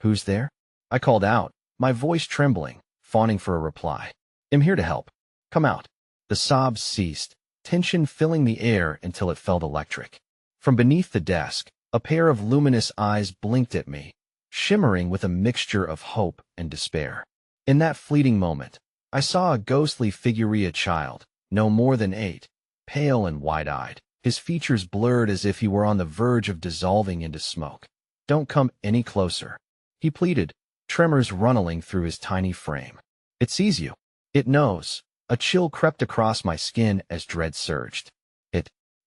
Who's there? I called out, my voice trembling, fawning for a reply. I'm here to help. Come out. The sobs ceased, tension filling the air until it felt electric. From beneath the desk, a pair of luminous eyes blinked at me, shimmering with a mixture of hope and despair. In that fleeting moment, I saw a ghostly figure, a child, no more than 8, pale and wide-eyed, his features blurred as if he were on the verge of dissolving into smoke. Don't come any closer, he pleaded, tremors running through his tiny frame. It sees you. It knows. A chill crept across my skin as dread surged.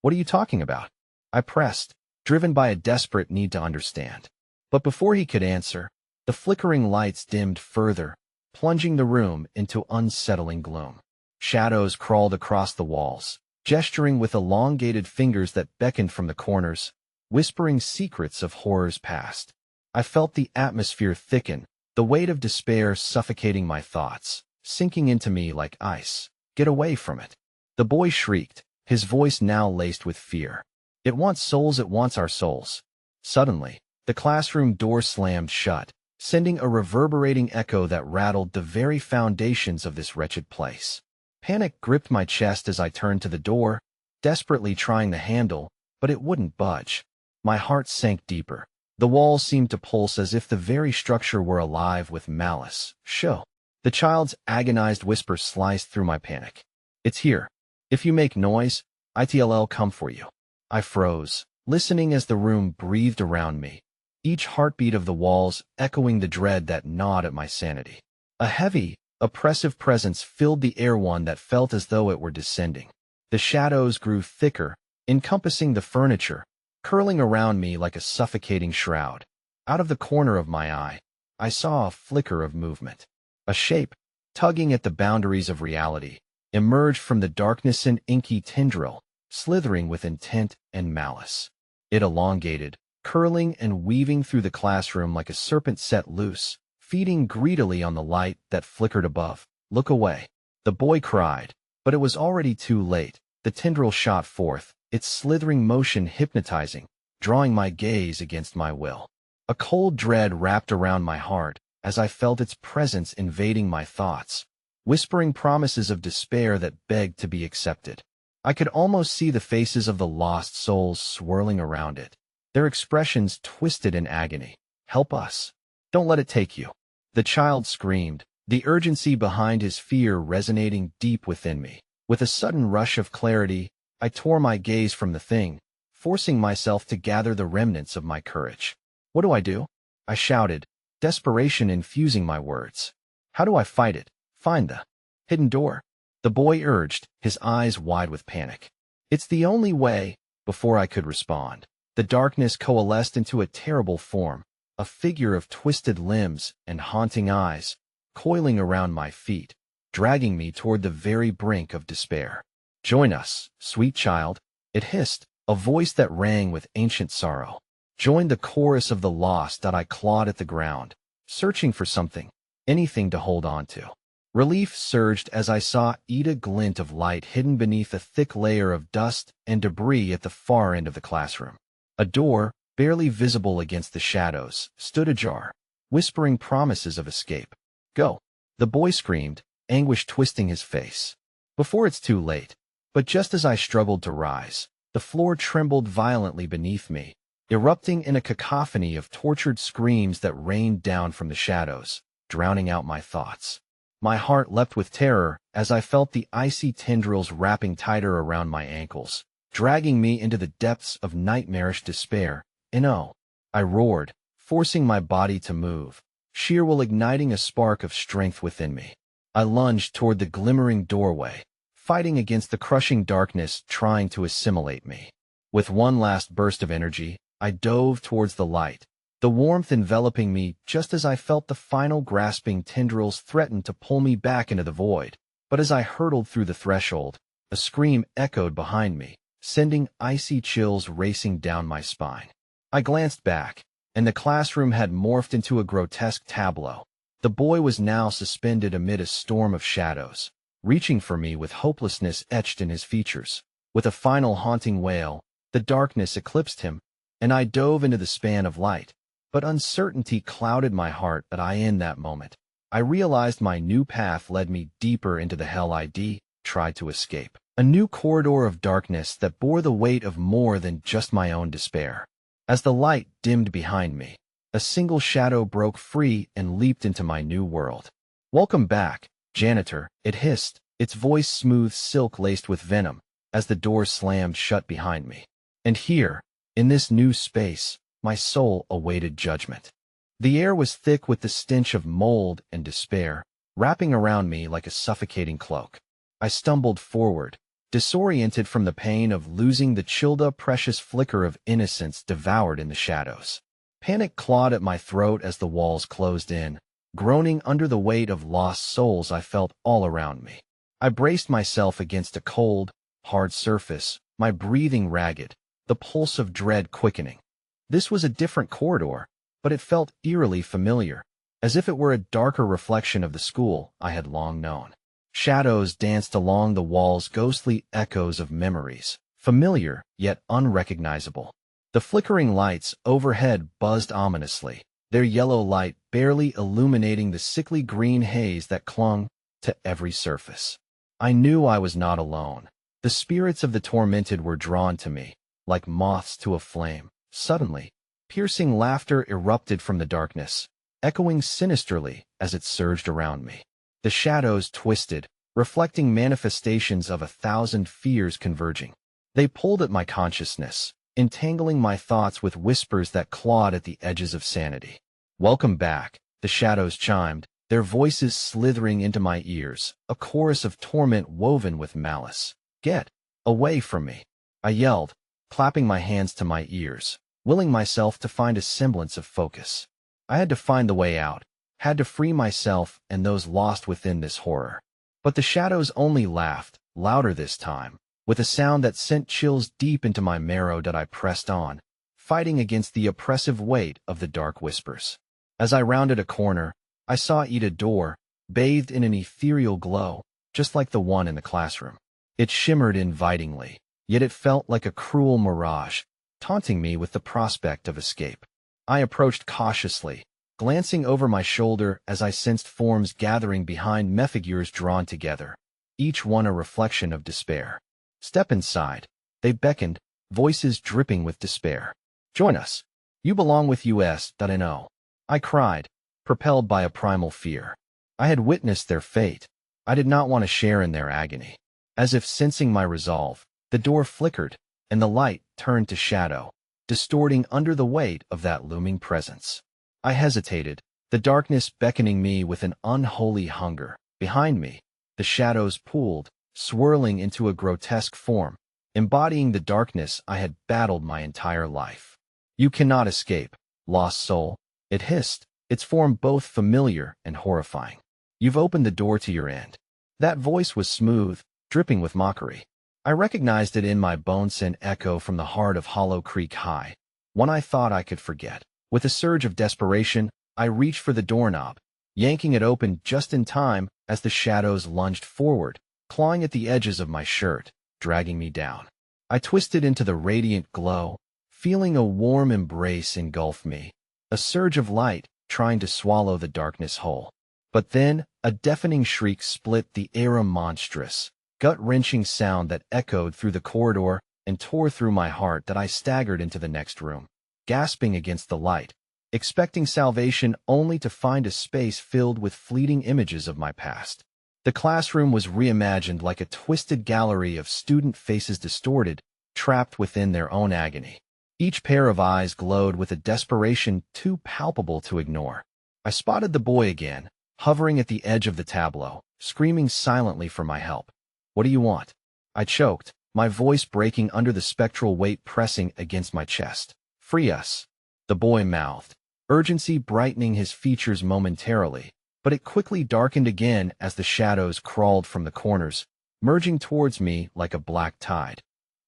What are you talking about? I pressed, driven by a desperate need to understand. But before he could answer, the flickering lights dimmed further, plunging the room into unsettling gloom. Shadows crawled across the walls, gesturing with elongated fingers that beckoned from the corners, whispering secrets of horrors past. I felt the atmosphere thicken, the weight of despair suffocating my thoughts, sinking into me like ice. Get away from it. The boy shrieked, his voice now laced with fear. It wants souls, it wants our souls. Suddenly, the classroom door slammed shut, sending a reverberating echo that rattled the very foundations of this wretched place. Panic gripped my chest as I turned to the door, desperately trying the handle, but it wouldn't budge. My heart sank deeper. The walls seemed to pulse as if the very structure were alive with malice. Show. The child's agonized whisper sliced through my panic. It's here. If you make noise, I'll come for you. I froze, listening as the room breathed around me, each heartbeat of the walls echoing the dread that gnawed at my sanity. A heavy, oppressive presence filled the air, one that felt as though it were descending. The shadows grew thicker, encompassing the furniture, curling around me like a suffocating shroud. Out of the corner of my eye, I saw a flicker of movement. A shape, tugging at the boundaries of reality, emerged from the darkness, an inky tendril, slithering with intent and malice. It elongated, curling and weaving through the classroom like a serpent set loose, feeding greedily on the light that flickered above. "Look away," the boy cried, but it was already too late. The tendril shot forth, its slithering motion hypnotizing, drawing my gaze against my will. A cold dread wrapped around my heart as I felt its presence invading my thoughts, whispering promises of despair that begged to be accepted. I could almost see the faces of the lost souls swirling around it, their expressions twisted in agony. "Help us. Don't let it take you," the child screamed, the urgency behind his fear resonating deep within me. With a sudden rush of clarity, I tore my gaze from the thing, forcing myself to gather the remnants of my courage. "What do I do?" I shouted, desperation infusing my words. "How do I fight it? Find the hidden door," the boy urged, his eyes wide with panic. "It's the only way." Before I could respond, the darkness coalesced into a terrible form, a figure of twisted limbs and haunting eyes, coiling around my feet, dragging me toward the very brink of despair. "Join us, sweet child," it hissed, a voice that rang with ancient sorrow. Join the chorus of the lost. That I clawed at the ground, searching for something, anything to hold on to. Relief surged as I saw a glint of light hidden beneath a thick layer of dust and debris at the far end of the classroom. A door, barely visible against the shadows, stood ajar, whispering promises of escape. "Go," the boy screamed, anguish twisting his face. "Before it's too late." But just as I struggled to rise, the floor trembled violently beneath me, erupting in a cacophony of tortured screams that rained down from the shadows, drowning out my thoughts. My heart leapt with terror as I felt the icy tendrils wrapping tighter around my ankles, dragging me into the depths of nightmarish despair. "No!" I roared, forcing my body to move, sheer will igniting a spark of strength within me. I lunged toward the glimmering doorway, fighting against the crushing darkness trying to assimilate me. With one last burst of energy, I dove towards the light, the warmth enveloping me just as I felt the final grasping tendrils threaten to pull me back into the void. But as I hurtled through the threshold, a scream echoed behind me, sending icy chills racing down my spine. I glanced back, and the classroom had morphed into a grotesque tableau. The boy was now suspended amid a storm of shadows, reaching for me with hopelessness etched in his features. With a final haunting wail, the darkness eclipsed him, and I dove into the span of light. But uncertainty clouded my heart. In that moment, I realized my new path led me deeper into the hell I'd tried to escape. A new corridor of darkness that bore the weight of more than just my own despair. As the light dimmed behind me, a single shadow broke free and leaped into my new world. "Welcome back, Janitor," it hissed, its voice smooth silk laced with venom, as the door slammed shut behind me. And here, in this new space, my soul awaited judgment. The air was thick with the stench of mold and despair, wrapping around me like a suffocating cloak. I stumbled forward, disoriented from the pain of losing the chilled-up precious flicker of innocence devoured in the shadows. Panic clawed at my throat as the walls closed in, groaning under the weight of lost souls I felt all around me. I braced myself against a cold, hard surface, my breathing ragged, the pulse of dread quickening. This was a different corridor, but it felt eerily familiar, as if it were a darker reflection of the school I had long known. Shadows danced along the walls, ghostly echoes of memories, familiar yet unrecognizable. The flickering lights overhead buzzed ominously, their yellow light barely illuminating the sickly green haze that clung to every surface. I knew I was not alone. The spirits of the tormented were drawn to me, like moths to a flame. Suddenly, piercing laughter erupted from the darkness, echoing sinisterly as it surged around me. The shadows twisted, reflecting manifestations of 1,000 fears converging. They pulled at my consciousness, entangling my thoughts with whispers that clawed at the edges of sanity. Welcome back, the shadows chimed, their voices slithering into my ears, a chorus of torment woven with malice. Get away from me, I yelled, clapping my hands to my ears, willing myself to find a semblance of focus. I had to find the way out, had to free myself and those lost within this horror. But the shadows only laughed, louder this time, with a sound that sent chills deep into my marrow. That I pressed on, fighting against the oppressive weight of the dark whispers. As I rounded a corner, I saw a door, bathed in an ethereal glow, just like the one in the classroom. It shimmered invitingly, yet it felt like a cruel mirage, taunting me with the prospect of escape. I approached cautiously, glancing over my shoulder as I sensed forms gathering behind me, figures drawn together, each one a reflection of despair. Step inside, they beckoned, voices dripping with despair. Join us. You belong with us. I know. I cried, propelled by a primal fear. I had witnessed their fate. I did not want to share in their agony. As if sensing my resolve, the door flickered, and the light turned to shadow, distorting under the weight of that looming presence. I hesitated, the darkness beckoning me with an unholy hunger. Behind me, the shadows pooled, swirling into a grotesque form, embodying the darkness I had battled my entire life. You cannot escape, lost soul, it hissed, its form both familiar and horrifying. You've opened the door to your end. That voice was smooth, dripping with mockery. I recognized it in my bones, an echo from the heart of Hollow Creek High, one I thought I could forget. With a surge of desperation, I reached for the doorknob, yanking it open just in time as the shadows lunged forward, clawing at the edges of my shirt, dragging me down. I twisted into the radiant glow, feeling a warm embrace engulf me, a surge of light trying to swallow the darkness whole. But then, a deafening shriek split the air, a monstrous, gut-wrenching sound that echoed through the corridor and tore through my heart. That I staggered into the next room, gasping against the light, expecting salvation only to find a space filled with fleeting images of my past. The classroom was reimagined like a twisted gallery of student faces distorted, trapped within their own agony. Each pair of eyes glowed with a desperation too palpable to ignore. I spotted the boy again, hovering at the edge of the tableau, screaming silently for my help. What do you want? I choked, my voice breaking under the spectral weight pressing against my chest. Free us, the boy mouthed, urgency brightening his features momentarily, but it quickly darkened again as the shadows crawled from the corners, merging towards me like a black tide.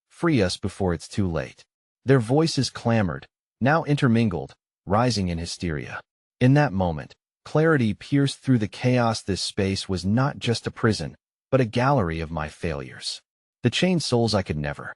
Free us before it's too late. Their voices clamored, now intermingled, rising in hysteria. In that moment, clarity pierced through the chaos. This space was not just a prison, but a gallery of my failures. The chained souls I could never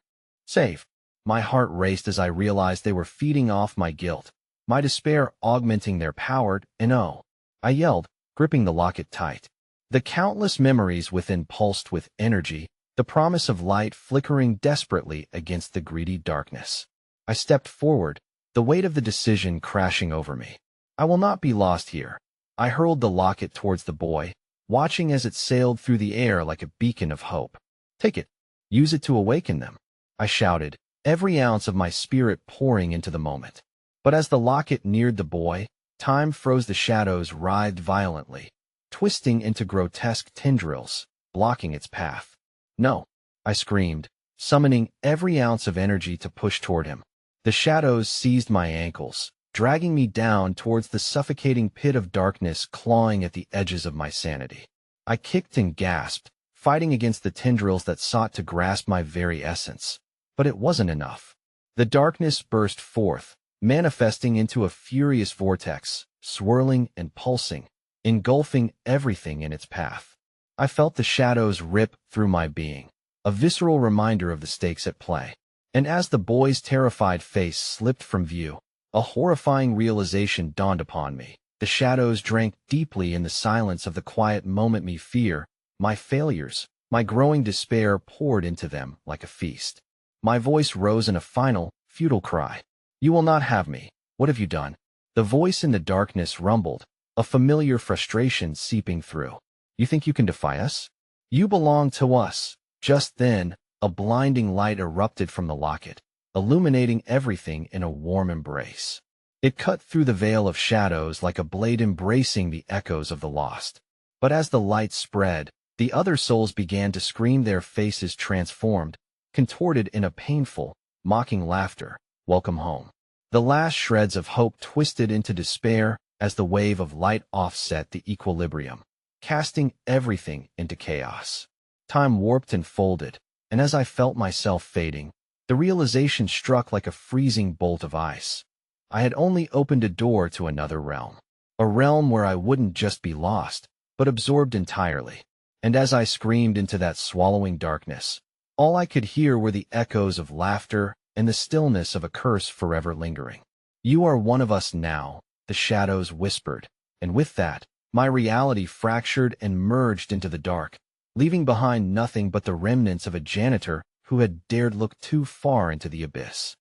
save. My heart raced as I realized they were feeding off my guilt, my despair augmenting their power. And oh, I yelled, gripping the locket tight. The countless memories within pulsed with energy, the promise of light flickering desperately against the greedy darkness. I stepped forward, the weight of the decision crashing over me. I will not be lost here. I hurled the locket towards the boy, watching as it sailed through the air like a beacon of hope. Take it. Use it to awaken them, I shouted, every ounce of my spirit pouring into the moment. But as the locket neared the boy, time froze. The shadows writhed violently, twisting into grotesque tendrils, blocking its path. No, I screamed, summoning every ounce of energy to push toward him. The shadows seized my ankles, dragging me down towards the suffocating pit of darkness clawing at the edges of my sanity. I kicked and gasped, fighting against the tendrils that sought to grasp my very essence. But it wasn't enough. The darkness burst forth, manifesting into a furious vortex, swirling and pulsing, engulfing everything in its path. I felt the shadows rip through my being, a visceral reminder of the stakes at play. And as the boy's terrified face slipped from view, a horrifying realization dawned upon me. The shadows drank deeply in the silence of the quiet moment. Me fear, my failures, my growing despair poured into them like a feast. My voice rose in a final, futile cry. You will not have me. What have you done? The voice in the darkness rumbled, a familiar frustration seeping through. You think you can defy us? You belong to us. Just then, a blinding light erupted from the locket, illuminating everything in a warm embrace. It cut through the veil of shadows like a blade embracing the echoes of the lost. But as the light spread, the other souls began to scream, their faces transformed, contorted in a painful, mocking laughter. Welcome home. The last shreds of hope twisted into despair as the wave of light offset the equilibrium, casting everything into chaos. Time warped and folded, and as I felt myself fading, the realization struck like a freezing bolt of ice. I had only opened a door to another realm, a realm where I wouldn't just be lost, but absorbed entirely. And as I screamed into that swallowing darkness, all I could hear were the echoes of laughter and the stillness of a curse forever lingering. You are one of us now, the shadows whispered, and with that, my reality fractured and merged into the dark, leaving behind nothing but the remnants of a janitor who had dared look too far into the abyss.